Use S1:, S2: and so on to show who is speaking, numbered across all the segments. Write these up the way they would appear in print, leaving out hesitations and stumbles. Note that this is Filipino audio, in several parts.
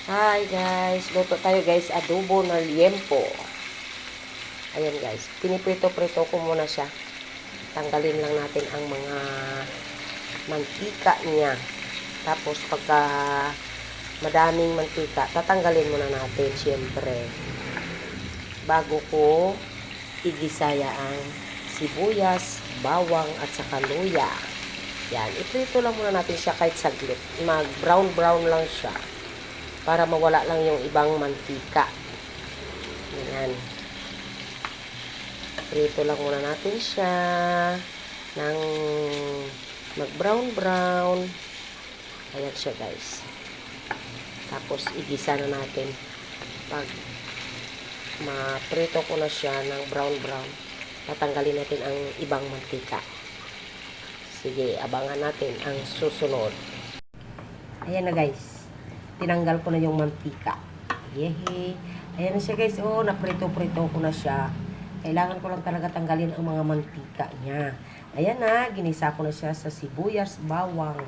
S1: Hi guys, luto tayo guys, adobo na liempo. Ayan guys, piniprito-prito ko muna siya. Tanggalin lang natin ang mga mantika niya. Tapos pagka madaming mantika, tatanggalin muna natin syempre. Bago ko igisaya ang sibuyas, bawang at saka luya. Yan, iprito lang muna natin siya kahit saglit. Mag-brown-brown lang siya para mawala lang yung ibang mantika. Yan. Prito lang muna natin siya ng mag-brown-brown. Ayan siya guys. Tapos igisa na natin. Pag maprito ko na siya ng brown-brown, tatanggalin natin ang ibang mantika. Sige, abangan natin ang susunod. Ayan na guys. Tinanggal ko na yung mantika. Yehe. Ayan na siya guys. Oh, naprito-prito ko na siya. Kailangan ko lang talaga tanggalin ang mga mantika niya. Ayan na. Ginisa ko na siya sa sibuyas, bawang,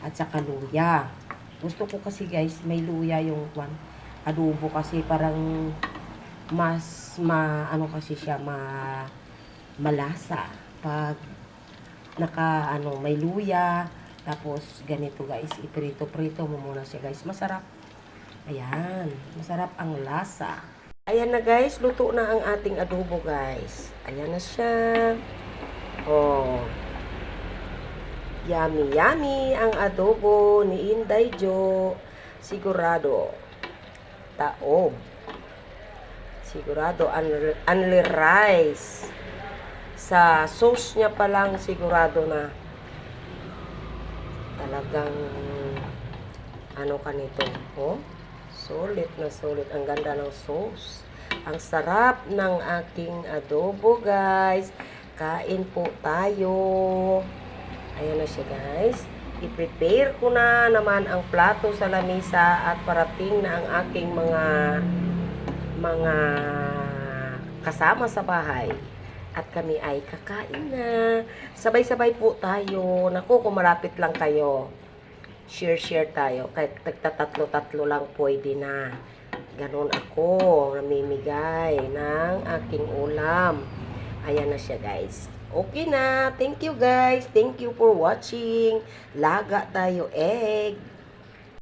S1: at saka luya. Gusto ko kasi guys, may luya yung adobo kasi parang mas ano kasi siya, malasa. Pag may luya. Tapos, ganito guys, iprito-prito mo muna siya guys. Masarap. Ayan, masarap ang lasa. Ayan na guys, luto na ang ating adobo guys. Ayan na siya. Oh. Yummy, yummy ang adobo ni Inday Jo. Sigurado. Taob. Sigurado, only rice. Sa sauce niya pa lang, sigurado na talagang ano ka nito, oh, sulit na sulit. Ang ganda ng sauce, ang sarap ng aking adobo guys. Kain po tayo. Ayan na siya guys. I-prepare ko na naman ang plato sa lamisa at parating na ang aking mga kasama sa bahay. At kami ay kakain na. Sabay-sabay po tayo. Naku, kung malapit lang kayo, share tayo. Kahit nagtatatlo-tatlo lang pwede na. Ganon ako namimigay ng aking ulam. Ayan na siya guys. Okay na. Thank you guys. Thank you for watching. Laga tayo egg.